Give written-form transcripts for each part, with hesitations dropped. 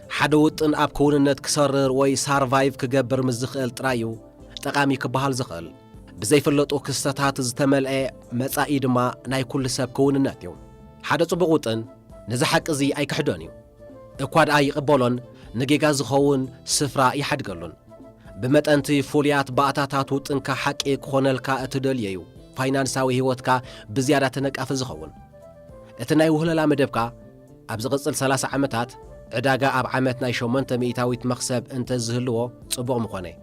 حدوتن أب كوننت كسرر وي سارفايف كجبر مزخل ترايو تقامي كبهال زخل بزي فلطو كستات زتملأ مصائي دما ناي كل سب كوننت يو حدا صبغوتن نزحق زي أي كحدونيو اكواد أي قبولون نجيجا زخون سفرا يحدقلون بمتأنتي فوليات باعتاتات وطنكا حق كونلكا اتدليو فاينانساوي هوتكا بزيادة نقاف زخون اتناي وهلا مدبكا أبزغصل 3 عمتات عداقا أب عمت ناي شومنت مئتاويت مخسب انت زهلوه صبغ مخوني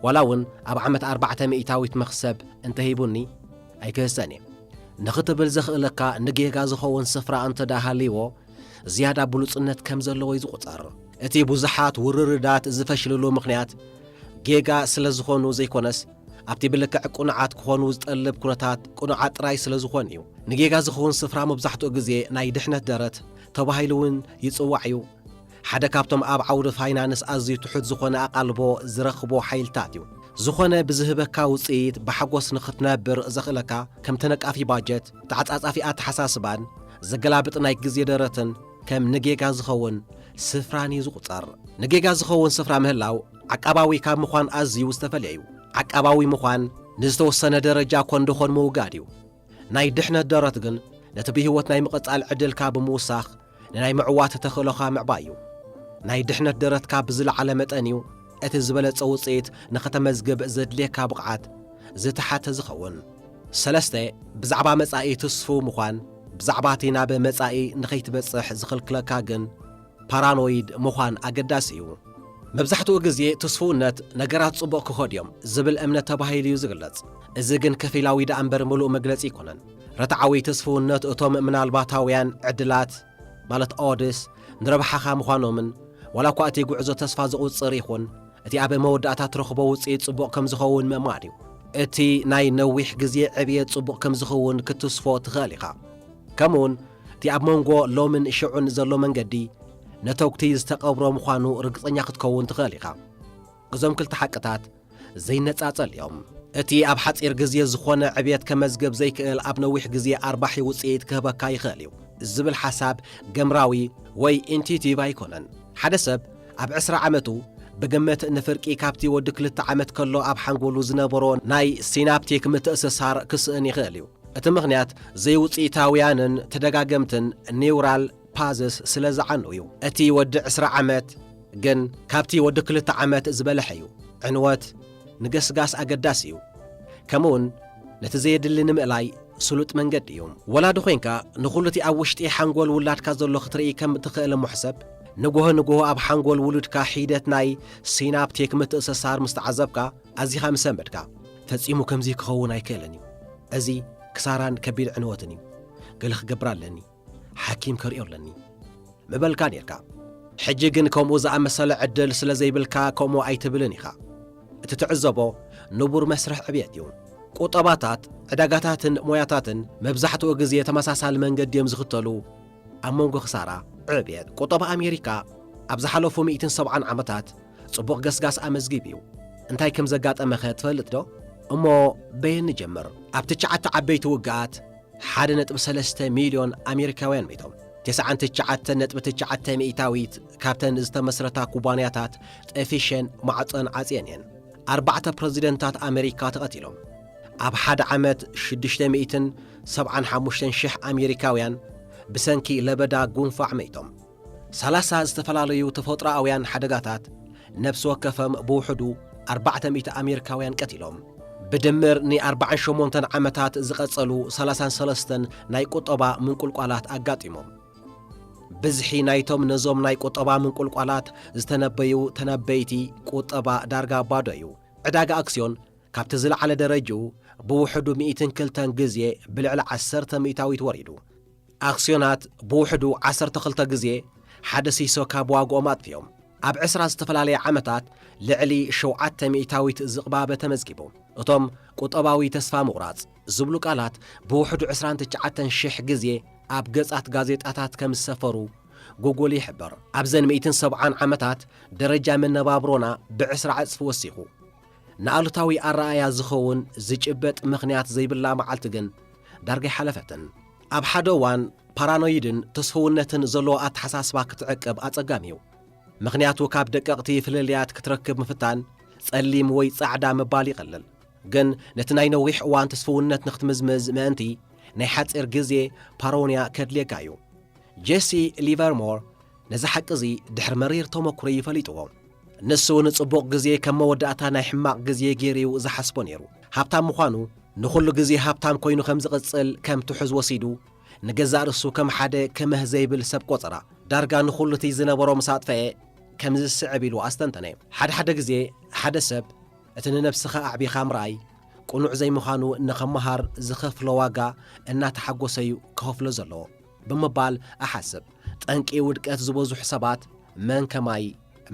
ولاون أب عمت 400 مئتاويت مخسب انت هيبوني أي كهستاني نختبل زخلكا نجيجا زخون سفرا انت داهاليو زيادة بلوصنت كم زلو يزقطر اتي بوزحات ورردات زفشللو مخنيات جيجا سلازخونو زيكونس أبتي بلك قنعات كونو زتقلب كونتات قنعات راي سلازخون يو نجيجا زخون سفرا مبزحتو غزي ناي دحنت درت تباهيلون يصوعيو حدا كابتم أب عود فاينانس أزي تحت زخونه أقلبو زرخبو حيلتاتيو زخونه بزهبكا وصيت بحقوس نختنبر زخلكا كم تنقافي باجت تعصافي حساسبان زغلابط ناي غزي درتن كم نجيجا زخون سفراني زقطر نجيجا زخون سفرا مهلاو عقباوي كاب مخوان أزيو استفليو عقباوي مخوان نزتوسنه درجا كوندخون موغاديو ناي دحنه درت غن نتبي هوت ناي مقصال عدل كاب موساخ ناي معوات تخلوخا معبايو ناي دحنه درت كاب زل على متانيو اتزبل صوصيت نختمزغب زدليكا بقعات زتحت زخون سلسته بزعبا مصاي تصفو مخوان بزعباتينا بمصاي نخيتبصح زخلكلكا غن بارانويد مخوان اقداسيو مبزحتو غزي تصفونت نغرات صبق كخوديوم زبل امنه تباهيليو زغلص እዚ ግን ከፊላዊ ዳንበር ሙሉእ መግለጽ ይኮነን ረታዓዊ ተስፉነት እቶም ምናልባታውያን ዕድላት ማለት ኦድስ ንረብሓኻ ምዃኖምን ወላ እኳ እቲ ጉዕዞ ተስፋ ዝቝጽር ይኹን እቲ ኣብ መወዳእታ ትረኽቦ ውፅኢት ጽቡቕ ከም ዝኸውን መማር እዩ እቲ ናይ ነዊሕ ግዜ ዕብየት ጽቡቕ ከም ዝኸውን ክትስፎ ትኽእል ኢኻ ከምኡውን እቲ ኣብ መንጎ ሎምን ሽዑን ዘሎ መንገዲ ነተውክቲ ዝተቐብሮ ምዃኑ ርግፀኛ ክትከውን ትኽእል ኢኻ እዞም ክልተ ሓቅታት ዘይነጻጸል እዮም እቲ ኣብ ሓጺር ግዜ ዝኾነ ዕብየት ከመዝገብ ዘይክእል ኣብ ነዊሕ ግዜ ኣርባሒ ውፅኢት ክህበካ ይኽእል እዩ ዝብል ሓሳብ ገምራዊ ወይ ኢንቲቲቭ ኣይኮነን ሓደ ሰብ ኣብ 20 ዓመቱ ብግምት ንፍርቂ ካብቲ ወዲ 2 ዓመት ከሎ ኣብ ሓንጎሉ ዝነበሮ ናይ ሲናፕቲክ ምትእስሳር ክስእን ይኽእል እዩ እቲ ምኽንያት ዘይውፅኢታውያንን ተደጋገምትን ኒውራል ፓዝስ ስለ ዝዓኑ እዩ እቲ ወዲ 20 ዓመት ግን ካብቲ ወዲ 2 ዓመት ዝበለሐ እዩ ዕንወት ንገስጋስ ኣገዳሲ እዩ ከምኡውን ነቲ ዘየድሊ ንምእላይ ስሉጥ መንገዲ እዩ ወላዲ ኮይንካ ንኹሉ እቲ ኣብ ውሽጢ ሓንጎል ውላድካ ዘሎ ክትርኢ ከም እትኽእል ሙሕሰብ ንጎሆ ኣብ ሓንጎል ውሉድካ ሒደት ናይ ሲናፕቲክ ምትእስሳር ምስ ተዓዘብካ ኣዚኻ ምሰንበድካ ፈጺሙ ከምዚ ክኸውን ኣይክእልን እዩ እዚ ክሳራን ከቢድ ዕንወትን እዩ ገለ ክገብር ኣለኒ ሓኪም ከሪኦ ኣለኒ ምበልካ ነርካ ሕጂ ግን ከምኡ ዝኣመሰለ ዕድል ስለ ዘይብልካ ከምኡ ኣይትብልን ኢኻ እቲ ትዕዘቦ ንቡር መስርሕ ዕብየት እዩ ቁጠባታት ዕዳጋታትን ሞያታትን መብዛሕትኡ ግዜ ተመሳሳሊ መንገዲ እዮም ዝኽተሉ ኣብ መንጎ ክሳራ ዕብየት ቁጠባ ኣሜሪካ ኣብ ዝሓለፉ 170 ዓመታት ጽቡቕ ገስጋስ ኣመዝጊብ እዩ እንታይ ከም ዘጋጠመኸ ትፈልጥ ዶ እሞ በየን ጀመር ኣብ 9 ዓበይቲ ውግኣት 1.3 ሚልዮን ኣሜሪካውያን ሞይቶም 99.9 ሚእታዊት ካብተን ዝተመስረታ ኩባንያታት ጠፊሸን ማዕፀን ዓፅየን እየን 4 ፕሬዚደንታት ኣሜሪካ ተቐቲሎም ኣብ ሓደ ዓመት 675,000 ኣሜሪካውያን ብሰንኪ ለበዳ ጉንፋዕ ሞይቶም 30 ዝተፈላለዩ ተፈጥሮኣውያን ሓደጋታት ነፍሲ ወከፈም ብውሕዱ 400 ኣሜሪካውያን ቀቲሎም بدمر ني 48 عامات زقصلو 33 ناي قطبا من قلقالات اغاطيموم بزحي نايتوم نزوم ناي قطبا من قلقالات زتنبيو تنبيتي قطبا دارغا بادايو عداغا اكسيون كابت زلعل درجو بوحدو 200 غزي بلعل 10 ميتاويت وريدو اكسيونات بوحدو 12 غزي حدثي سوكا بواغومات فيهم اب 10 استفلالي عامات لعلي 7 ميتاويت زقبابه تمزغيبو እቶም ቁጠባዊ ተስፋ ምቑራጽ ዝብሉ ቃላት ብውሕዱ 29,000 ግዜ ኣብ ገጻት ጋዜጣታት ከም ዝሰፈሩ ጎጎል ይሕበር ኣብዘን 170 ዓመታት ደረጃ መነባብሮና ብ10 ዕጽፍ ወሲኹ ንኣሉታዊ ኣረኣያ ዝኸውን ዝጭበጥ ምኽንያት ዘይብላ መዓልቲ ግን ዳርጋ ሓለፈትን ኣብ ሓደ እዋን ፓራኖይድን ተስፈውነትን ዘለዎ ኣተሓሳስባ ክትዕቅብ ኣጸጋሚዩ ምኽንያቱ ካብ ደቀቕቲ ፍልልያት ክትረክብ ምፍታን ጸሊም ወይ ጻዕዳ ምባል ይቐልል ግን ነቲ ናይ ነዊሕ እዋን ተስፈውነት ንኽትምዝምዝ ምእንቲ ናይ ሓፂር ግዜ ፓሮንያ ከድልየካ እዩ ጄሲ ሊቨርሞር ነዚ ሓቂ እዚ ድሕሪ መሪር ተመኩሮ ይፈሊጥዎ ንሱ ንጽቡቕ ግዜ ከም መወዳእታ ናይ ሕማቕ ግዜ ገይሩ ዝሓስቦ ነይሩ ሃብታም ምዃኑ ንኹሉ ግዜ ሃብታም ኮይኑ ከም ዝቕጽል ከም ትሑዝ ወሲዱ ንገዛእ ርእሱ ከም ሓደ ከመህ ዘይብል ሰብ ቆፀራ ዳርጋ ንኹሉ እቲ ዝነበሮ መሳጥፈአ ከም ዝስዕብ ኢሉ ኣስተንተነ ሓደ ግዜ ሓደ ሰብ እቲ ንነብስኻ ኣዕቢኻ ምርኣይ ቁኑዕ ዘይምዃኑ ንኸመሃር ዝኸፍሎ ዋጋ እናተሓጐሰዩ ክኸፍሎ ዘለዎ ብምባል ኣሓስብ ጠንቂ ውድቀት ዝበዙሕ ሰባት መን ከማይ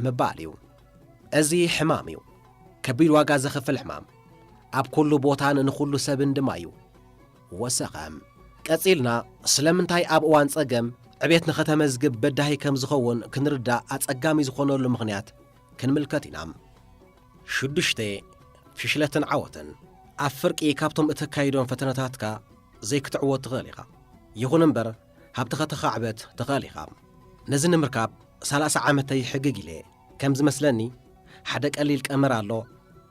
ምባል እዩ እዚ ሕማም እዩ ከቢድ ዋጋ ዘኽፍል ሕማም ኣብ ኩሉ ቦታን ንኹሉ ሰብን ድማ እዩ ወሰኸም ቀጺልና ስለምንታይ ኣብ እዋን ጸገም ዕቤት ንኸተመዝግብ በዳሂ ከም ዝኸውን ክንርዳእ ኣጸጋሚ ዝኾነሉ ምኽንያት ክንምልከት ኢና 6 ፍሽለትን ዓወትን ኣብ ፍርቂ ካብቶም እተካይዶም ፈተነታትካ ዘይክትዕወት ትኽእል ኢኻ ይኹን እምበር ሃብቲ ኸተኻዕበት ትኽእል ኢኻ ነዚ ንምርካብ 30 ዓመተይ ሕግግ ኢለ ከም ዝመስለኒ ሓደ ቀሊል ቀመር ኣሎ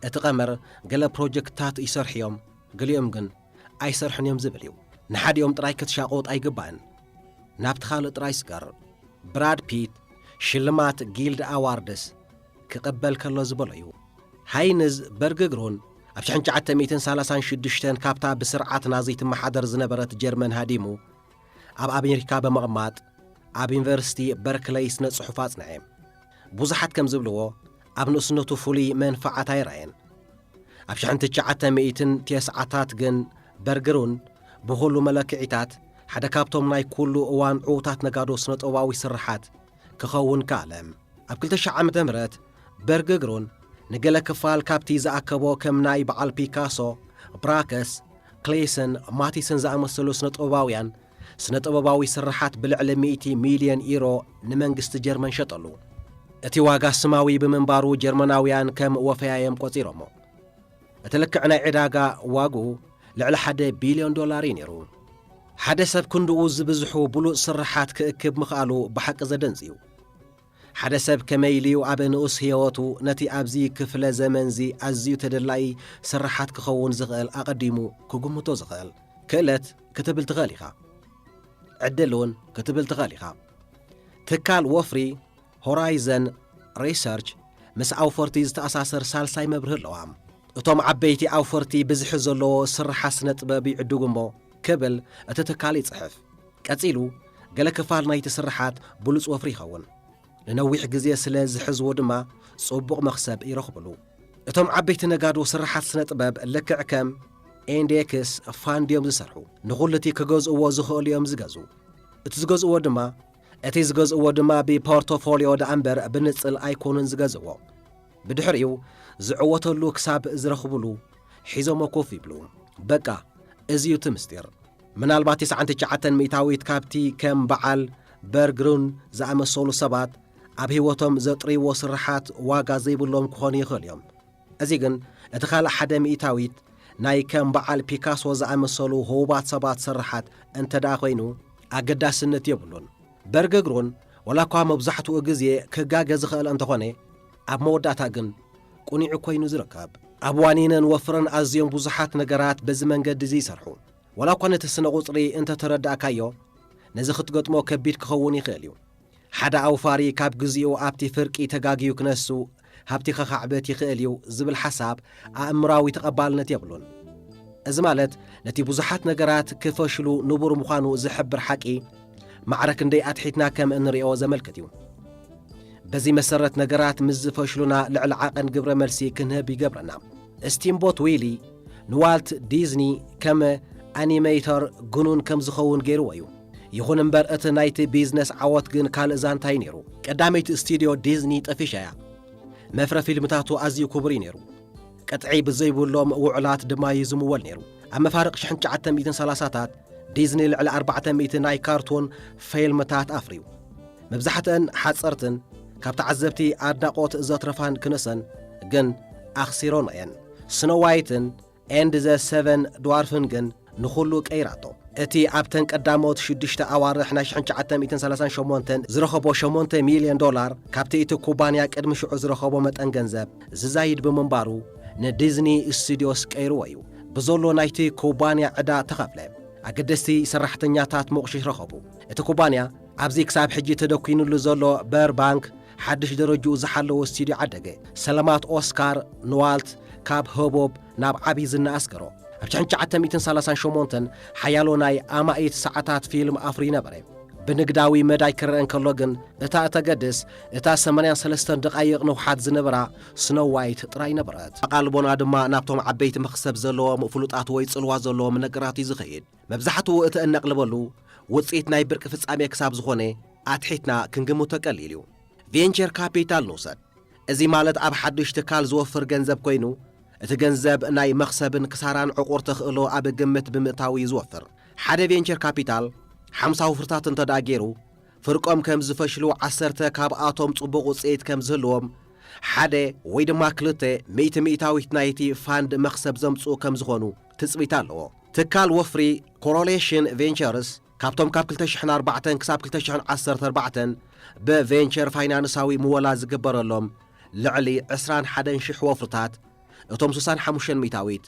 እቲ ቀመር ገለ ፕሮጀክትታት ይሰርሕ እዮም ገሊኦም ግን ኣይሰርሕን እዮም ዝብል እዩ ንሓዲኦም ጥራይ ክትሻቆጥ ኣይግባእን ናብቲ ካልእ ጥራይ ስገር ብራድ ፒት ሽልማት ጊልድ ኣዋርድስ ክቕበል ከሎ ዝበሎ እዩ ሃይንዝ በርግግሩን ኣብ 1936 ካብታ ብስርዓት ናዚ ትመሓደር ዝነበረት ጀርመን ሃዲሙ ኣብ ኣሜሪካ በመቕማጥ ኣብ ዩኒቨርሲቲ በርክለይ ስነ ጽሑፍ ኣጽንዐ ብዙሓት ከም ዝብልዎ ኣብ ንእስነቱ ፍሉይ መንፈዓት ኣይረአየን ኣብ 1990ታት ግን በርግሩን ብኹሉ መለክዒታት ሓደ ካብቶም ናይ ኩሉ እዋን ዕዉታት ነጋዶ ስነ-ጥበባዊ ስርሓት ክኸውን ካለ ኣብ 2000 ዓመተ ምህረት በርግግሩን ንገለ ክፋል ካብቲ ዝኣከቦ ከም ናይ በዓል ፒካሶ ብራከስ ክሌሰን ማቲስን ዝኣመሰሉ ስነ-ጥበባውያን ስነ-ጥበባዊ ስርሓት ብልዕሊ 100 ሚልዮን ዩሮ ንመንግስቲ ጀርመን ሸጠሉ እቲ ዋጋ ስማዊ ብምንባሩ ጀርመናውያን ከም ወፈያዮም ቆፂሮሞ እቲ ልክዕ ናይ ዕዳጋ ዋግኡ ልዕሊ $1 ቢልዮን እዩ ነይሩ ሓደ ሰብ ክንድኡ ዝበዝሑ ብሉፅ ስርሓት ክእክብ ምኽኣሉ ብሓቂ ዘደንጽዩ ሓደ ሰብ ከመይልዩ ኣብ ንኡስ ህይወቱ ነቲ ኣብዚ ክፍለ ዘመንዚ ኣዝዩ ተደላይ ስርሓት ክኸውን ዝኽእል ኣቐዲሙ ክግምቶ ዝኽእል ክእለት ክትብል ትኽእል ኢኻ ዕድል እውን ክትብል ትኽእል ኢኻ ትካል ወፍሪ ሆራይዘን ሪሰርች ምስ ኣውፈርቲ ዝተኣሳሰር ሳልሳይ መብርህ ኣለዋ እቶም ዓበይቲ ኣውፈርቲ ብዝሒ ዘለዎ ስርሓት ስነ ጥበብ ይዕድጉ እሞ ክብል እቲ ትካል ይጽሕፍ ቀጺሉ ገለ ክፋል ናይቲ ስርሓት ብሉፅ ወፍሪ ይኸውን ንነዊሕ ግዜ ስለ ዝሕዝዎ ድማ ጽቡቕ መኽሰብ ይረኽብሉ እቶም ዓበይቲ ነጋዶ ስርሓት ስነ ጥበብ ልክዕ ከም ኢንዴክስ ፋንድዮም ዝሰርሑ ንኹሉ እቲ ክገዝእዎ ዝኽእሉ እዮም ዝገዙ እቲ ዝገዝእዎ ድማ ብፖርቶፎልዮ ደኣምበር ብንጽል ኣይኮኑን ዝገዝእዎ ብድሕሪኡ ዝዕወተሉ ክሳብ ዝረኽብሉ ሒዞሞ ኮፍ ይብሉ በቃ እዚዩ እቲ ምስጢር ምናልባት 99 ሚእታዊት ካብቲ ከም በዓል በርግሩን ዝኣመሰሉ ሰባት ኣብ ህይወቶም ዘጥርይዎ ስርሓት ዋጋ ዘይብሎም ክኾኑ ይኽእል እዮም እዚ ግን እቲ ካልእ 1 ሚእታዊት ናይ ከም በዓል ፒካሶ ዝኣመሰሉ ህቡባት ሰባት ስርሓት እንተደኣ ኮይኑ ኣገዳስነት የብሉን በርግሩን ወላ እኳ መብዛሕትኡ ግዜ ክጋገ ዝኽእል እንተኾነ ኣብ መወዳእታ ግን ቁኒዑ ኮይኑ ዝርከብ ኣብ ዋኒነን ወፍረን ኣዝዮም ብዙሓት ነገራት በዚ መንገዲ እዚ ይሰርሑ ወላ እኳ ነቲ ስነ ቁፅሪ እንተተረዳእካዮ ነዚ ክትገጥሞ ከቢድ ክኸውን ይኽእል እዩ ሓደ ኣውፋሪ ካብ ግዜኡ ኣብቲ ፍርቂ ተጋጊዩ ክነሱ ሃብቲ ኸኻዕበት ይኽእል እዩ ዝብል ሓሳብ ኣእምራዊ ተቐባልነት የብሉን እዚ ማለት ነቲ ብዙሓት ነገራት ክፈሽሉ ንቡር ምዃኑ ዝሕብር ሓቂ ማዕረክ እንደይ ኣትሒትና ከም እንሪኦ ዘመልክት እዩ በዚ መሰረት ነገራት ምስ ዝፈሽሉና ልዕሊ ዓቐን ግብረ መልሲ ክንህብ ይገብረና ስቲምቦት ዊሊ ንዋልት ዲዝኒ ከም ኣኒሜተር ግኑን ከም ዝኸውን ገይርዎ እዩ ይኹን እምበር እቲ ናይቲ ቢዝነስ ዓወት ግን ካልእ ዛንታይ ነይሩ ቀዳመይቲ ስቱድዮ ዲዝኒ ጠፊሻያ መፍረ ፊልምታቱ ኣዝዩ ክቡር ነይሩ ቀጥዒ ብዘይብሎም ውዕላት ድማ ይዝምወል ነይሩ ኣብ መፋርቕ 1930ታት ዲዝኒ ልዕሊ 400 ናይ ካርቶን ፊልምታት ኣፍርዩ መብዛሕትአን ሓጸርትን ካብ ተዓዘብቲ ኣድናቆት ዘትረፋን ክነሰን ግን ኣኽሲሮን እየን ስኖ ዋይትን ኤንድ ዘ 7 ድዋርፍን ግን ንኹሉ ቀይራቶ أتي أبتن قداموت شدشت أوارح ناشحنش عتم 238 زرخبو 8 مليون دولار كابتي إتو كوبانيا قدم شعو زرخبو متن جنزب ززايد بمنبارو نديزني استوديوس كيرويو بزولو نايتي كوبانيا عدا تخفله أقدستي سرحتنياتات موقشش رخبو إتو كوبانيا عبزي كساب حجي تدوكينو لزولو بير بانك حدش درجو زحلو استوديو عدقه سلامات أوسكار نوالت كاب هوبوب ناب عبيزن أسكرو أبشانش عتم 238 حيالو ناي آمائيت ساعتات فيلم أفري نبري بنقداوي مداي كرن كاللوغن إتا أتقدس إتا 83 دقايق نوحات زنبرا سنو وايت تراي نبرات قالبونا دما نابتهم عبيت مخسب زلو مفلوطات ويت صلوا زلو من نقراتي زخيد مبزحتو إتا النقلبلو وصيت ناي برك فتصامي كساب زخوني أتحيتنا كنقمو تقليليو فينشر كابيتال نوسد إزي مالت أب حدش تكال زوفر جنزب كوينو تجنزب ناي مخسبن كساران عقور تخلو أب جمت بمتاوي زوفر حدا فينشر كابيتال 50 فرتات تداجيرو فرقم كم زفشلو 10 كاب آتوم صبغ وصيت كم زلوم حدا ويد ماكلته ميتاويت نايتي فاند مخسب زمصو كم زخونو تصبيتالو تكال وفري كوروليشن فينشرز كابتوم كاب 2004 كساب 2014 بفينشر فاينانساوي مولا زقبرلهم لعلي 21,000 وفرتات اتوم 65 ميتاويت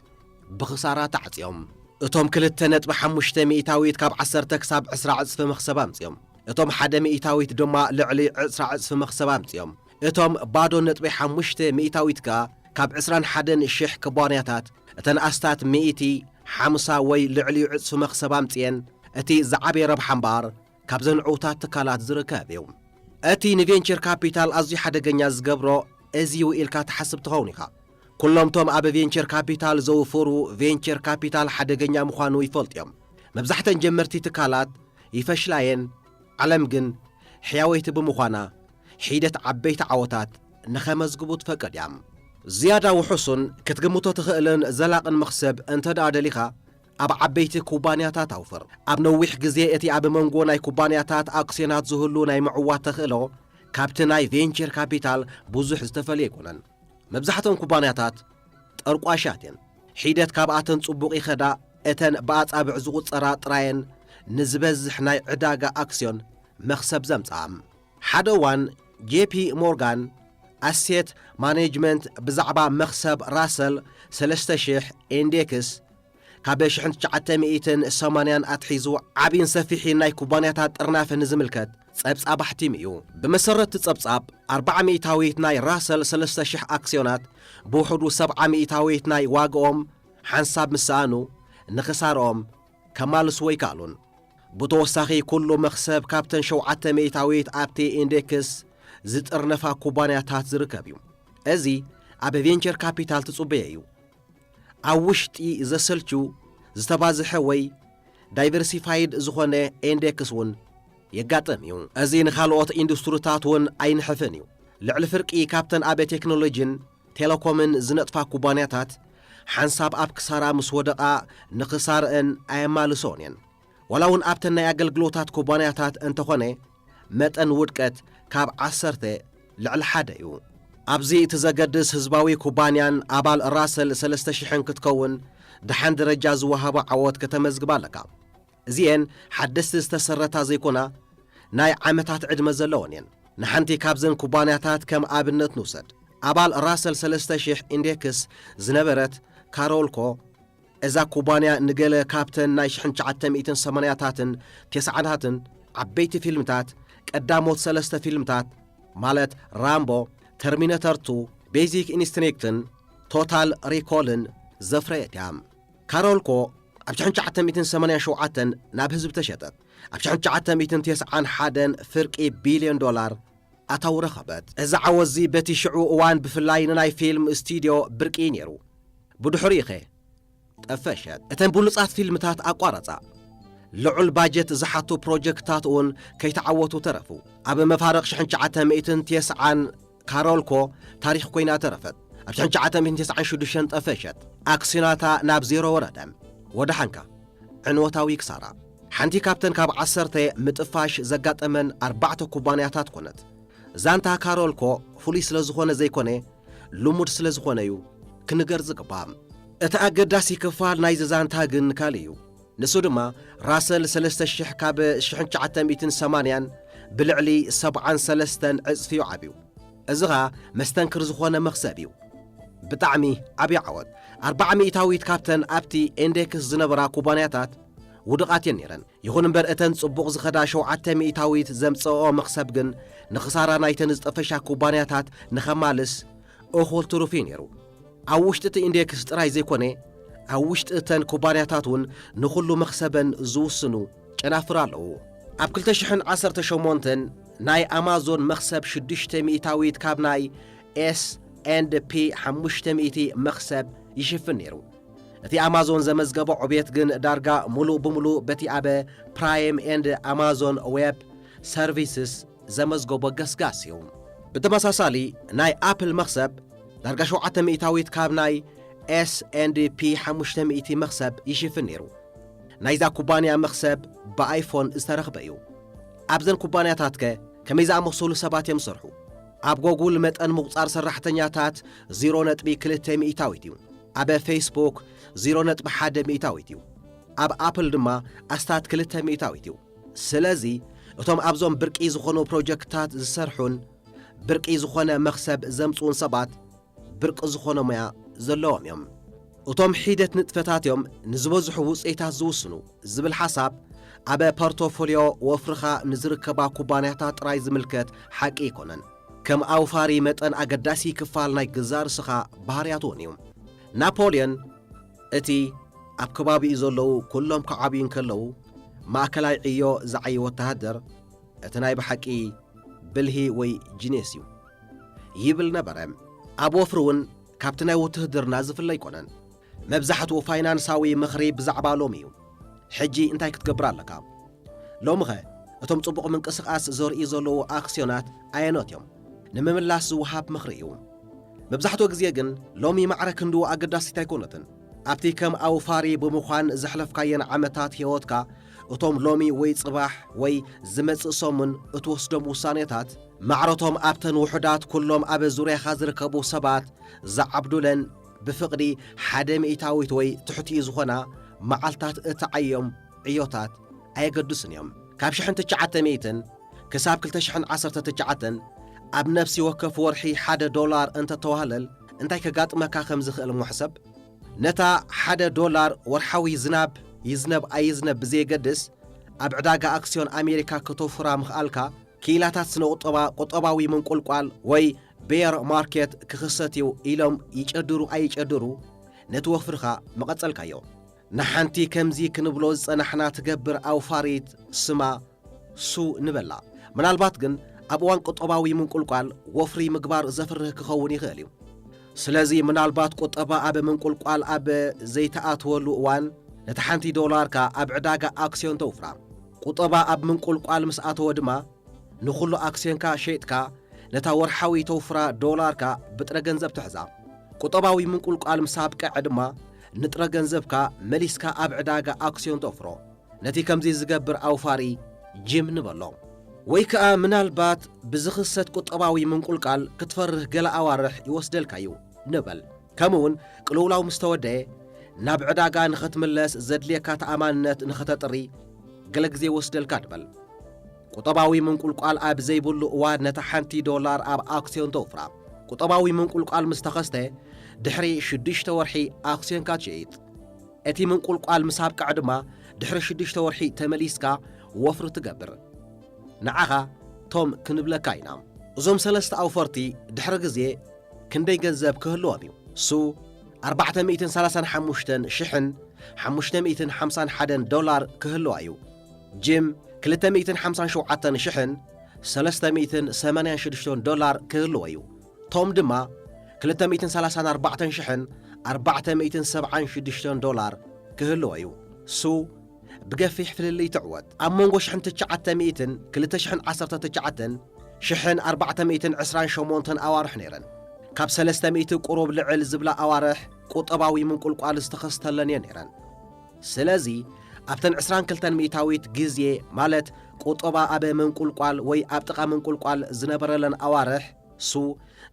بخسارات عصيوم اتوم كلت نطب 5 ميتاويت كاب 10 كساب 10 عصف مخسبا مصيوم اتوم 1 ميتاويت دما لعلي 10 عصف مخسبا مصيوم اتوم بادو نطب 5 ميتاويت كاب 21,000 كبانياتات اتن استات 150 وي لعلي عصف مخسبا مصين اتي زعبي ربح امبار كاب زنعوتات تكالات زركاب يوم اتي نفينشر كابيتال ازي حدقنيا زقبرو ازيو إلكا تحسب تغونيخا كلهم توم أب فينشر كابيتال زوفرو فينشر كابيتال حدقنيا مخانو يفلطيهم مبزحتن جمرتي تكالات يفشلاين علمجن حياويت بمخانا حيدة عبيت عوتات نخمز قبوت فقد يام زيادة وحسن كتقمتو تخيلن زلاق مخسب انت دادليخا أب عبيت كوبانياتات توفر أب نويح جزيئتي أب منقوناي كوبانياتات أكسينات زهلوناي معوات تخيلو كابتناي فينشر كابيتال بوزح استفليكونن مبزحتهم كوبانياتات ترقواشاتين حيدت كاباتن صبوقي خدا اتن باصابع زقوط صرا طراين نزبزح ناي عداغا اكسيون مخسب زمصام حدوان جي بي مورغان اسيت مانجمنت بزعبا مخسب راسل 3000 اندكس كابش حنت 980 اتحيزو عبين سفيحي ناي كوبانياتات طرناف نزملكت صبصاب حتيميو بمسرت تصبصاب 400 تاويت ناي راسل 3000 اكسيونات بوحدو 700 تاويت ناي واقوم حنساب مسانو نخسارهم كمال سوي كالون بتوساخي كله مخسب كابتن 700 تاويت ابتي اندكس زطرنفا كوبانياتات زركبيو ازي اب فينچر كابيتال تصبيو اوشتي زسلچو زتبازح وي دايفرسيفايد زخونه اندكس ون يقاطميو ازين خالوت اندستريتات ون اين حفنيو لعل فرقي كابتن اب تكنولوجين تيليكومن زنطفا كوبانياتات حنساب اب كسارا مسودقا نخسارن ايمالسونين ولون ابتن ياغلغلوتات كوبانياتات انتخونه متن ودقت كاب 10 لعل حديو ابزي تزقدس حزباوي كوبانيان ابال راسل 3000 كتكون دحان درجه زوهبا عوت كتمزغبالكا زين حدث استسرتا زيكونا ناي عامتات عدم زلونين نحنتي كابزن كوبانياتات كم ابنت نوسد ابال راسل 3000 اندكس زنبرت كارولكو اذا كوبانيا نقل كابتن ناي شحن 980 تسعاتن عبيت فيلمتات قداموت 3 فيلمتات مالت رامبو ترميناتور 2 بيزيك انستريكتن توتال ريكولن زفريتيام كارولكو أبشان 987 ناب حزب تشتت أبشان 991 فرق بليون دولار أتو رخبت إذا عوزي بتي شعو اوان بفلاين ناي فيلم استوديو برقي نيرو بدو حريخي تفشت اتن بلصات فيلمتات أقوارتا لعل باجت زحاتو بروجكتات اون كي تعوتو ترفو أب مفارق شحن 990 كارولكو تاريخ كوينا ترفت أبشان 996 تفشت أكسيناتا ناب زيرو وردم ودحنكا عنوتاوي كسارا حنتي كابتن كاب 10 متفاش زقاطمن 4 كوبانياتات كونت زانتا كارولكو فوليس لزخونه زيكونه لومود سلازخونهيو كنغر زقبام اتاقداسي كفال نايز زانتا جن كاليو ንሱ ድማ ራሰል 3000 ካብ 1980 ብልዕሊ 73 ዕጽፊ ዓብዩ እዚኻ መስተንክር ዝኾነ መኽሰብ እዩ ብጣዕሚ ዓብዪ ዓወት 400 ካብተን ኣብቲ ኢንዴክስ ዝነበራ ኩባንያታት ውድቓት እየን ነይረን ይኹን እምበር እተን ጽቡቕ ዝኸዳ 700 ዘምጽኦ መኽሰብ ግን ንኽሳራ ናይተን ዝጠፈሻ ኩባንያታት ንኸማልስ እኹል ትሩፍ እዩ ነይሩ ኣብ ውሽጢ እቲ ኢንዴክስ ጥራይ ዘይኮነ ኣብ ውሽጢ እተን ኩባንያታት እውን ንኹሉ መኽሰበን ዝውስኑ ጨናፍር ኣለዉ ኣብ 2018 ናይ ኣማዞን መኽሰብ 600 ካብ ናይ S&P 500 መኽሰብ ይሽፍን ነይሩ እቲ ኣማዞን ዘመዝገበ ዕብየት ግን ዳርጋ ሙሉእ ብምሉእ በቲ ኣበ ፕራይም ኤንድ ኣማዞን ዌብ ሰርቪስስ ዘመዝገቦ ገስጋስ እዩ ብተመሳሳሊ ናይ ኣፕል መኽሰብ ዳርጋ 700 ካብ ናይ S&P 500 መኽሰብ ይሽፍን ነይሩ ናይዛ ኩባንያ መኽሰብ ብኣይፎን ዝተረኽበ እዩ ኣብዘን ኩባንያታት ከመይ ዝኣመሰሉ ሰባት እዮም ዝሰርሑ ኣብ ጎጉል መጠን ምቁፃር ሰራሕተኛታት 0.2 እዩ ኣብ ፌስቡክ 0.1 እዩ ኣብ ኣፕል ድማ ኣስታት 200 እዩ ስለዚ እቶም ኣብዞም ብርቂ ዝኾኑ ፕሮጀክትታት ዝሰርሑን ብርቂ ዝኾነ መኽሰብ ዘምጽኡን ሰባት ብርቂ ዝኾነ ሞያ ዘለዎም እዮም እቶም ሒደት ንጥፈታት እዮም ንዝበዝሑ ውፅኢታት ዝውስኑ ዝብል ሓሳብ ኣብ ፖርቶፎልዮ ወፍርኻ ንዝርከባ ኩባንያታት ጥራይ ዝምልከት ሓቂ ይኮነን ከም ኣውፋሪ መጠን ኣገዳሲ ክፋል ናይ ግዛር ስኻ ባህርያት እውን እዩ ናፖሊዮን እቲ ኣብ ከባቢኡ ዘለዉ ኩሎም ከዓብዩን ከለዉ ማእከላይ ዕዮ ዝዓይ ወተሃደር እቲ ናይ ብሓቂ ብልሂ ወይ ጂኔስ እዩ ይብል ነበረ ኣብ ወፍሪ እውን ካብቲ ናይ ውትህድርና ዝፍለ ይኮነን መብዛሕትኡ ፋይናንሳዊ ምኽሪ ብዛዕባ ሎሚ እዩ ሕጂ እንታይ ክትገብር ኣለካ ሎሚ ኸ እቶም ጽቡቕ ምንቅስቓስ ዘርእዩ ዘለዉ ኣክስዮናት ኣየኖት እዮም ንምምላስ ዝውሃብ ምኽሪ እዩ መብዛሕትኡ ግዜ ግን ሎሚ ማዕረ ክንዱ ኣገዳሲት ኣይኮነትን ኣብቲ ከም ኣውፋሪ ብምዃን ዘሕለፍካየን ዓመታት ህይወትካ እቶም ሎሚ ወይ ጽባሕ ወይ ዝመጽእ ሰሙን እትወስዶም ውሳኔታት ማዕረቶም ኣብተን ውሑዳት ኩሎም ኣብ ዙርያኻ ዝርከቡ ሰባት ዝዓብዱለን ብፍቕዲ 100 ወይ ትሕቲኡ ዝኾና መዓልታት እትዓዮም ዕዮታት ኣየገድስን እዮም ካብ 1900 ክሳብ 2019 ኣብ ነፍሲ ወከፍ ወርሒ $1 እንተተዋህለል እንታይ ከጋጥመካ ከም ዝኽእል ምሕሰብ ነታ $1 ወርሓዊ ዝናብ ይዝነብ ኣይዝነብ ብዘይገድስ ኣብ ዕዳጋ ኣክስዮን ኣሜሪካ ከተፍራ ምኽኣልካ ኪላታት ስነ ቁጠባዊ ምንቁልቋል ወይ ቤር ማርኬት ክኽሰትዩ ኢሎም ይጨድሩ ኣይጨድሩ ነቲ ወፍርኻ መቐጸልካዮ ንሓንቲ ከምዚ ክንብሎ ዝጸናሕና ትገብር ኣውፋሪት ስማ ሱ ንበላ ምናልባት ግን ኣብ እዋን ቁጠባዊ ምንቁልቋል ወፍሪ ምግባር ዘፍርህ ክኸውን ይኽእል እዩ ስለዚ ምናልባት ቁጠባ ኣብ ምንቁልቋል ኣብ ዘይተኣትወሉ እዋን ነቲ $1 ኣብ ዕዳጋ ኣክስዮን ተውፍራ ቁጠባ ኣብ ምንቁልቋል ምስ ኣተወ ድማ ንኹሉ ኣክስዮንካ ሸይጥካ ነታ ወርሓዊ ተውፍራ $ካ ብጥረ ገንዘብ ትሕዛ ቁጠባዊ ምንቁልቋል ምስ ኣብቅዐ ድማ ንጥረ ገንዘብካ መሊስካ ኣብ ዕዳጋ ኣክስዮን ተፍሮ ነቲ ከምዚ ዝገብር ኣውፋሪ ጂም ንበሎ ወይ ከዓ ምናልባት ብዝኽሰት ቁጠባዊ ምንቁልቃል ክትፈርህ ገለ ኣዋርሕ ይወስደልካ እዩ ንበል ከምውን ቅልውላው ምስ ተወደየ ናብ ዕዳጋ ንኽትምለስ ዘድልየካ ተኣማንነት ንኽተጥሪ ገለ ግዜ ወስደልካ ንበል ቁጠባዊ ምንቁልቋል ኣብ ዘይብሉ እዋን ነታ $1 ኣብ ኣክስዮን ተውፍራ ቁጠባዊ ምንቁልቋል ምስ ተኸስተ ድሕሪ 6 ወርሒ ኣክስዮንካ ትሸይጥ እቲ ምንቁልቋል ምስ ኣብቅዕ ድማ ድሕሪ 6 ወርሒ ተመሊስካ ወፍሪ ትገብር ንዓኻ ቶም ክንብለካ ኢና እዞም ሰለስተ ኣውፈርቲ ድሕሪ ግዜ ክንደይ ገንዘብ ክህልዎም እዩ ሱ $435,551 ክህልዋ እዩ ጂም $257,386 ክህልዎ እዩ ቶም ድማ $234,476 ክህልዎ እዩ ሱ ብገፊሕ ፍልልይ ትዕወት ኣብ መንጎ 1900 2019 428 ኣዋርሕ ነይረን ካብ 300 ቁሩብ ልዕል ዝብላ ኣዋርሕ ቁጠባዊ ምንቁልቋል ዝተኸስተለን እየን ነይረን ስለዚ ኣብተን 22 ሚእታዊት ግዜ ማለት ቁጠባ ኣብ ምንቁልቋል ወይ ኣብ ጥቓ ምንቁልቋል ዝነበረለን ኣዋርሕ ሱ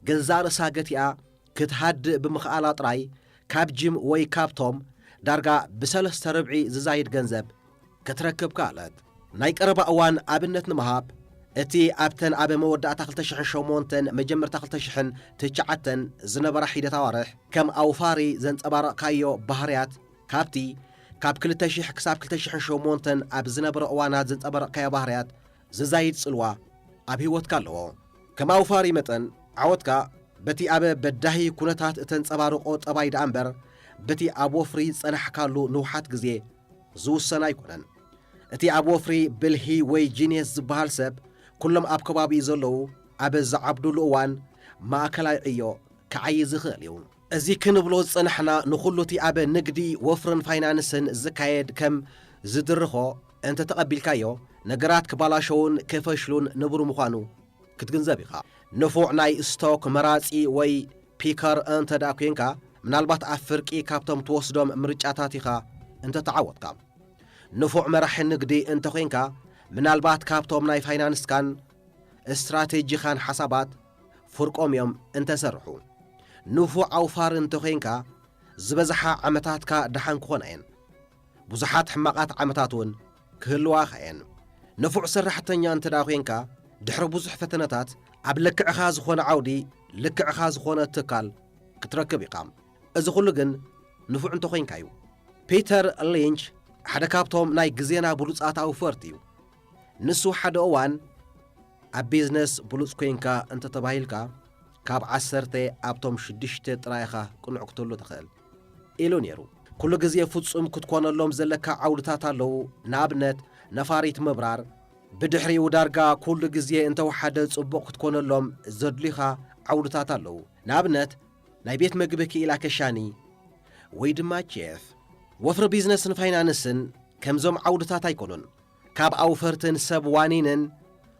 ገዛ ርእሳ ገቲኣ ክትሃድእ ብምኽኣላ ጥራይ ካብ ጂም ወይ ካብቶም دارجا بسلس تربعي زايد جنزب كتركب كالت ناي قرب أوان أبنت نمهاب اتي أبتن أبي مودة تخلتشحن شومونتن مجمر تخلتشحن تجعتن زنبرا حيدة توارح كم أوفاري زنت أبارا كايو بحريات كابتي كاب كل تشيح كساب كل تشيحن شومونتن أب زنبرا أوانات زنت أبارا كايو بحريات زايد سلوا أبي واتكالو كم أوفاري متن عودكا بتي أبي بدهي كونتات تنت أبارو قوت أبايد أمبر بتي أبو فري صنح كالو نوحات غزي زو السنة يكونن اتي أبو فري بالهي وي جينيس زبهال سب كلهم أب كبابي زلو أب زعبدو الأوان ما أكلاي عيو كعي زخاليو أزي كنبلو صنحنا نخلوتي أب نقدي وفرن فاينانسن زكايد كم زدرخو أنت تقبل كايو نقرات كبالاشون كيفشلون نبرو مخانو كتغنزابيخا نفوع ناي ستوك مراسي وي بيكر أنت داكوينكا منالبات أفرقي كابتم توصدوم مرجعاتاتيخا أنت تعودكا نفوع مرح النقدي أنت خوينكا منالبات كابتم ناي فاينانس كان استراتيجي خان حسابات فرقوم يوم أنت سرحو نفوع أوفار أنت خوينكا زبزحا عمتاتكا دحان كونين بزحات حماقات عمتاتون كهلوا خاين نفوع سرحتنيا أنت داخوينكا دحر بزح فتنتات عب لك أخاز خون عودي لك أخاز خون التكال كتركب يقام إذا خلقن نفوع أنت خوينكايو بيتر لينش حدا كابتوم ناي جزينا بلوز آتاو فرتيو نسو حدا أوان عب بيزنس بلوز كوينكا أنت تبايلكا كاب عسرتي أبتوم شدشتي ترايخا كن عقتلو تخيل إيلو نيرو كل جزية فوتسوم كتكون اللوم زلكا عودتاتا لو نابنت نفاريت مبرار بدحري ودارجا كل جزية انت وحدة صبوق تكون اللوم زدليخا عودتاتا لو نابنت نايبيت مقبكي إلا كشاني ويدما جيف وفر بيزنس فاينانسن كمزوم عودتاتا يكونون كاب أوفرتن سب وانينن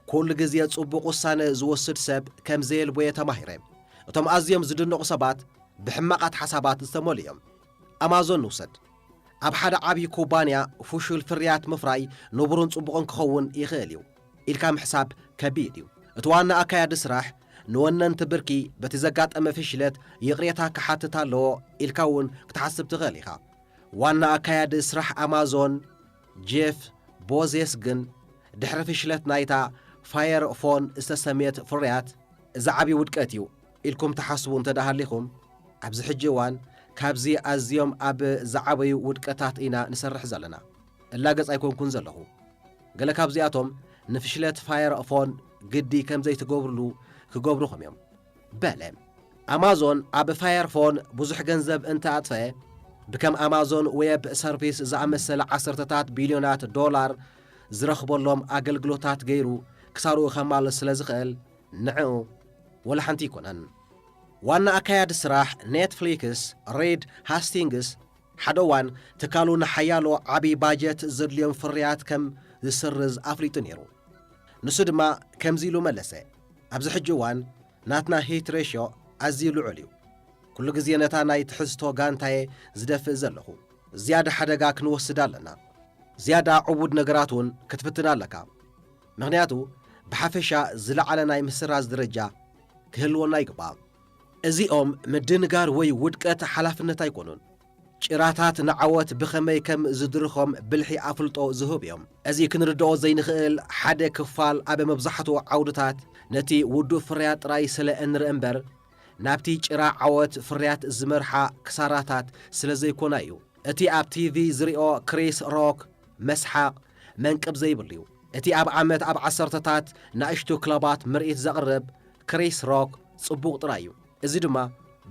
كل جزية صبوق السنة زوسد سب كمزيل بويتا ماهرين وتم أزيم زدنو صبات بحماقات حسابات استموليهم أمازون نوسد أب حدا عبي كوبانيا فشل فريات مفراي نبرون صبغون كخون يخيليو إلكام حساب كبيديو اتوانا أكايد سراح نونن تبركي بتزقات أما فشلت يغريتها كحاتتا لو إلكاون كتحسب تغاليها وانا أكايد سراح أمازون جيف بوزيسجن دحر فشلت نايتا فاير فون استسميت فريات إذا عبي ودكاتيو إلكم تحسبون تدهاليكم عبز حجوان كابزي أزيوم أب زعبي ودكتات إنا نسرح زلنا اللاقص أيكون كون زلهو قال كابزي أتوم نفشلت فاير فون قدي كم زي تقوبرلو كقوبرخم يوم بلام أمازون أب فاير فون بزح جنزب أنت أطفئ بكم أمازون ويب سيرفيس زعمسل 10 بليونات دولار زرخبو لهم أقلقلوتات غيرو كسارو خمال سلازخل نعو ولا حنتي كونن وانا أكايد سراح نتفليكس ريد هاستينجس حدوان تكالون حيالو عبي باجت زرليون فريات كم زسرز أفريتو نيرو نسودما كم زيلو ملسي أبز حجوان ناتنا هيت ريشيو أزيلو عليو كل جزينتا ناي تحزتو غانتاي زدف زلخو زيادة حدقا كنوسدالنا زيادة عبود نقراتون كتفتنا لكا مغنياتو بحفشا زلعنا ناي مسراز درجة كهلونا يقبا እዚኦም ምድንጋር ወይ ውድቀት ሓላፍነት ኣይኮኑን ጭራታት ንዓወት ብኸመይ ከም ዝድርኾም ብልሒ ኣፍልጦ ዝህብ እዮም እዚ ክንርድኦ ዘይንኽእል ሓደ ክፋል ኣብ መብዛሕትኡ ዓውድታት ነቲ ውዱእ ፍርያት ጥራይ ስለ እንርኢ እምበር ናብቲ ጭራ ዓወት ፍርያት ዝመርሓ ክሳራታት ስለ ዘይኮና እዩ እቲ ኣብ ቲቪ ዝሪኦ ክሪስ ሮክ መስሓቕ መንቅብ ዘይብል እዩ እቲ ኣብ ዓመት ኣብ ዓሰርተታት ናእሽቱ ክለባት ምርኢት ዘቕርብ ክሪስ ሮክ ጽቡቕ ጥራይ እዩ እዚ ድማ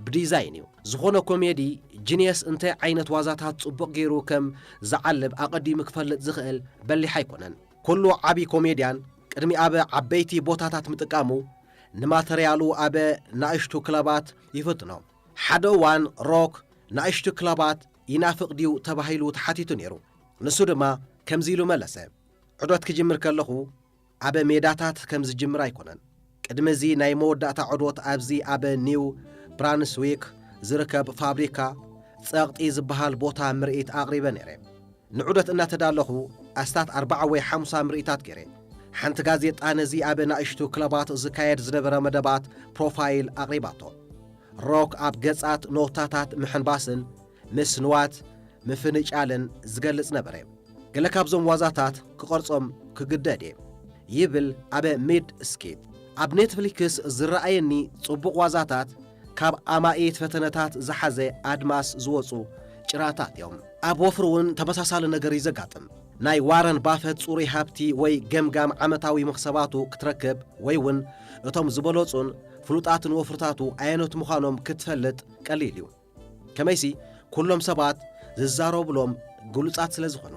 ብዲዛይን እዩ ዝኾነ ኮሜዲ ጂኒየስ እንታይ ዓይነት ዋዛታት ጽቡቕ ገይሩ ከም ዝዓልብ ኣቐዲሙ ክፈልጥ ዝኽእል በሊሕ ኣይኮነን ኩሉ ዓቢ ኮሜድያን ቅድሚ ኣብ ዓበይቲ ቦታታት ምጥቃሙ ንማተርያሉ ኣብ ናእሽቱ ክለባት ይፍትኖ ሓደ እዋን ሮክ ናእሽቱ ክለባት ይናፍቕ ድዩ ተባሂሉ ተሓቲቱ ነይሩ ንሱ ድማ ከምዚ ኢሉ መለሰ ዕዶት ክጅምር ከለኹ ኣብ ሜዳታት ከም ዝጅምር ኣይኮነን ቅድሚዚ ናይ መወዳእታ ዕዶት ኣብዚ ኣብ ኒው ብራንስዊክ ዝርከብ ፋብሪካ ጸቕጢ ዝበሃል ቦታ ምርኢት ኣቕሪበ ነይረ ንዑደት እናተዳለኹ ኣስታት 40 ወይ 50 ምርኢታት ገይረ ሓንቲ ጋዜጣ ነዚ ኣብ ናእሽቱ ክለባት ዝካየድ ዝነበረ መደባት ፕሮፋይል ኣቕሪባቶ ሮክ ኣብ ገጻት ኖታታት ምሕንባስን ምስ ንዋት ምፍንጫልን ዝገልጽ ነበረ ገለ ካብዞም ዋዛታት ክቆርጾም ክግደድ ይብል ኣበ ሚድ ስኬት ኣብ ኔትፍሊክስ ዝረኣየኒ ጽቡቕ ዋዛታት ካብ ኣማኢት ፈተነታት ዝሓዘ ኣድማስ ዝወፁ ጭራታት እዮም ኣብ ወፍሪ እውን ተመሳሳሊ ነገር ይዘጋጥም ናይ ዋረን ባፈት ጽሩይ ሃብቲ ወይ ገምጋም ዓመታዊ መኽሰባቱ ክትረክብ ወይ እውን እቶም ዝበለጹን ፍሉጣትን ወፍርታቱ ኣየኖት ምዃኖም ክትፈልጥ ቀሊል እዩ ከመይሲ ኩሎም ሰባት ዝዛረብሎም ግሉጻት ስለ ዝኾኑ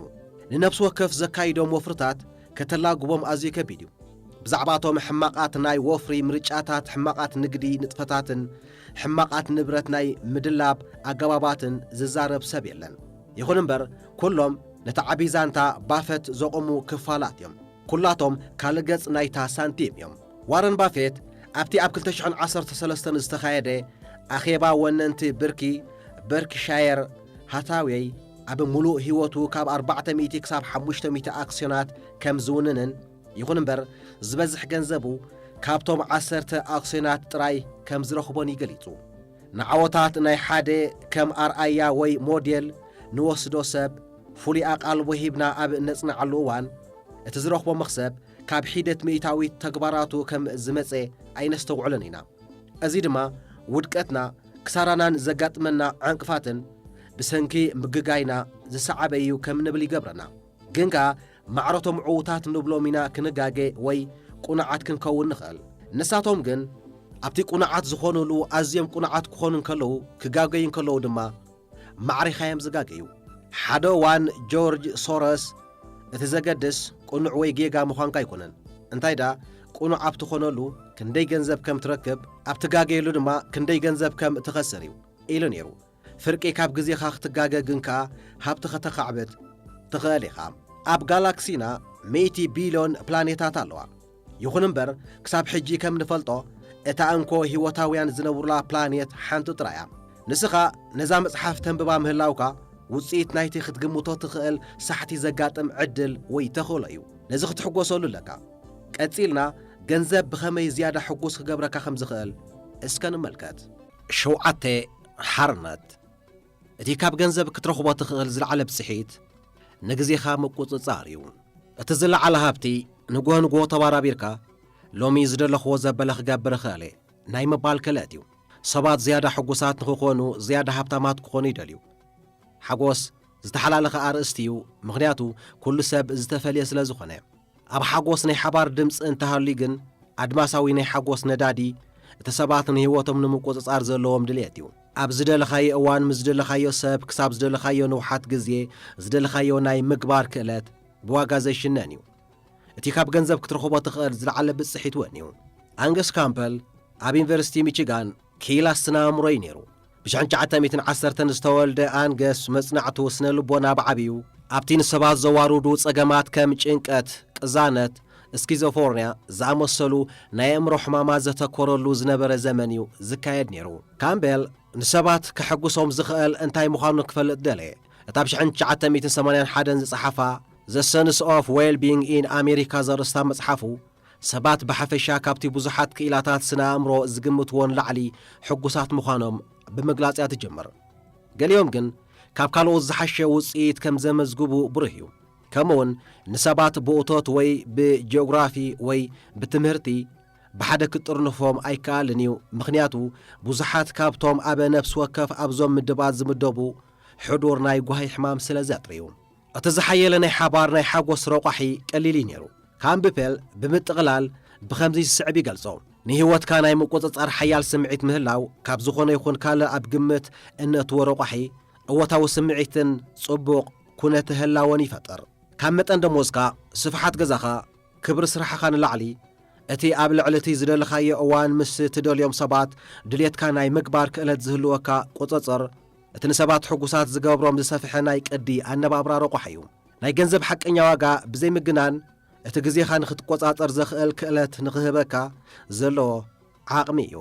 ንነፍሲ ወከፍ ዘካይዶም ወፍርታት ከተላግቦም ኣዝዩ ከቢድ እዩ ብዛዕባቶም ሕማቃት ናይ ወፍሪ ምርጫታት ሕማቃት ንግዲ ንጥፈታትን ሕማቃት ንብረት ናይ ምድላብ ኣገባባትን ዝዛረብ ሰብ የለን ይኹን እምበር ኩሎም ነታ ዓቢዛንታ ባፈት ዘቆሙ ክፋላት እዮም ኩላቶም ካልእ ገጽ ናይታ ሳንቲም እዮም ዋረን ባፌት ኣብቲ ኣብ 2013 ዝተኻየደ ኣኼባ ወነንቲ ብርኪ በርክሻየር ሃታዌይ ኣብ ሙሉእ ህይወቱ ካብ 400 ክሳብ 500 ኣክስዮናት ከም ዝውንንን ይኹን እምበር ዝበዝሕ ገንዘቡ ካብቶም 10 ኣክስዮናት ጥራይ ከም ዝረኽቦን ይገሊጹ ንዓወታት ናይ ሓደ ከም ኣርኣያ ወይ ሞዴል ንወስዶ ሰብ ፍሉይ ኣቓልቦ ሂብና ኣብ ነጽንዓሉ እዋን እቲ ዝረኽቦ መኽሰብ ካብ ሒደት ሚእታዊት ተግባራቱ ከም ዝመጸ ኣይነስተውዕለን ኢና እዚ ድማ ውድቀትና ክሳራናን ዘጋጥመና ዕንቅፋትን ብሰንኪ ምግጋይና ዝሰዓበ እዩ ከም ንብል ይገብረና ግንካ ማዕረቶም ዕዉታት ንብሎም ኢና ክንጋጌ ወይ ቁንዓት ክንከውን ንኽእል ንሳቶም ግን ኣብቲ ቁንዓት ዝኾኑሉ ኣዝዮም ቁንዓት ክኾኑ እንከለዉ ክጋገዩ እንከለዉ ድማ ማዕሪኻዮም ዝጋገዩ ሓደ ዋን ጆርጅ ሶረስ እቲ ዘገድስ ቁኑዕ ወይ ጌጋ ምዃንካ ኣይኮነን እንታይ ዳ ቁኑዕ ኣብ ትኾነሉ ክንደይ ገንዘብ ከም ትረክብ ኣብ ትጋገየሉ ድማ ክንደይ ገንዘብ ከም ትኸስር እዩ ኢሉ ነይሩ ፍርቂ ካብ ግዜኻ ክትጋገ ግንካ ሃብቲ ኸተኻዕብት ትኽእል ኢኻ ኣብ ጋላክሲና 100 ቢልዮን ፕላኔታት ኣለዋ ይኹን እምበር ክሳብ ሕጂ ከም ንፈልጦ እታ እንኮ ህይወታውያን ዝነብሩላ ፕላኔት ሓንቲ ጥራያ ንስኻ ነዛ መጽሓፍ ተንብባ ምህላውካ ውፅኢት ናይቲ ክትግምቶ ትኽእል ሳሕቲ ዘጋጥም ዕድል ወይ ተኽእሎ እዩ ነዚ ክትሕጐሰሉ ኣለካ ቀፂልና ገንዘብ ብኸመይ ዝያዳ ሕጉስ ክገብረካ ከም ዝኽእል እስከ ንመልከት 7 ሓርነት እቲ ካብ ገንዘብ ክትረኽቦ ትኽእል ዝለዓለ ብፅሒት ንግዜኻ ምቁፅጻር እዩ እቲ ዝለዓለ ሃብቲ ንጎ ተባራቢርካ ሎሚ ዝደለኽዎ ዘበለ ክገብር ኽእለ ናይ ምባል ክእለት እዩ ሰባት ዝያዳ ሕጉሳት ንክኾኑ ዝያዳ ሃብታማት ክኾኑ ይደልዩ ሓጎስ ዝተሓላለኸ ኣርእስቲ እዩ ምኽንያቱ ኩሉ ሰብ ዝተፈልየ ስለ ዝኾነ ኣብ ሓጎስ ናይ ሓባር ድምፂ እንተሃሉ ግን ኣድማሳዊ ናይ ሓጎስ ነዳዲ እቲ ሰባት ንህይወቶም ንምቁፅጻር ዘለዎም ድልየት እዩ ኣብ ዝደለኻዮ እዋን ምስ ዝደለኻዮ ሰብ ክሳብ ዝደለኻዮ ንውሓት ግዜ ዝደለኻዮ ናይ ምግባር ክእለት ብዋጋ ዘይሽነን እዩ እቲ ካብ ገንዘብ ክትረኽቦ ትኽእል ዝለዓለ ብፅሒት እውን እዩ ኣንገስ ካምፐል ኣብ ዩኒቨርሲቲ ሚቺጋን ኪላስ ስነ ኣእምሮ እዩ ነይሩ ብ1910 ዝተወልደ ኣንገስ መጽናዕቱ ስነ ልቦና ብዓብዩ ኣብቲ ንሰባት ዘዋርዱ ጸገማት ከም ጭንቀት ቅዛነት ስኪዞፎርንያ ዝኣመሰሉ ናይ ኣእምሮ ሕማማት ዘተኮረሉ ዝነበረ ዘመን እዩ ዝካየድ ነይሩ ካምቤል ንሰባት ክሕጉሶም ዝኽእል እንታይ ምዃኑ ክፈልጥ ደለየ እታ ብ1981 ዝጸሓፋ ዘ ሰንስ ኦፍ ዌልቢንግ ኢን ኣሜሪካ ዘርእስታ መጽሓፉ ሰባት ብሓፈሻ ካብቲ ብዙሓት ክኢላታት ስነ ኣእምሮ ዝግምትዎን ላዕሊ ሕጉሳት ምዃኖም ብምግላጽ እያ ትጅምር ገሊኦም ግን ካብ ካልኦት ዝሓሸ ውፅኢት ከም ዘመዝግቡ ብሩህ እዩ ከምኡውን ንሰባት ብእቶት ወይ ብጂኦግራፊ ወይ ብትምህርቲ ብሓደ ክጥርንፎም ኣይከኣልን እዩ ምኽንያቱ ብዙሓት ካብቶም ኣበ ነፍሲ ወከፍ ኣብዞም ምድባት ዝምደቡ ሕዱር ናይ ጓሂ ሕማም ስለ ዘጥሪ እዩ እቲ ዝሓየለ ናይ ሓባር ናይ ሓጎስ ረቋሒ ቀሊል እዩ ነይሩ ካምብፔል ብምጥቕላል ብኸምዚ ዝስዕብ ይገልጾ ንህይወትካ ናይ ምቁፅጻር ሓያል ስምዒት ምህላው ካብ ዝኾነ ይኹን ካልእ ኣብ ግምት እነእትዎ ረቋሒ እወታዊ ስምዒትን ጽቡቕ ኩነት ህላወን ይፈጥር ካብ መጠን ደሞዝካ ስፍሓት ገዛኻ ክብሪ ስራሕኻ ንላዕሊ እቲ ኣብ ልዕሊ እቲ ዝደለኻዮ እዋን ምስ ትደልዮም ሰባት ድልየትካ ናይ ምግባር ክእለት ዝህልወካ ቁፅፅር እቲ ንሰባት ሕጉሳት ዝገብሮም ዝሰፍሐ ናይ ቅዲ ኣነባብራ ረቋሒ እዩ ናይ ገንዘብ ሓቀኛ ዋጋ ብዘይምግናን እቲ ግዜኻ ንኽትቆጻጸር ዘኽእል ክእለት ንኽህበካ ዘለዎ ዓቕሚ እዩ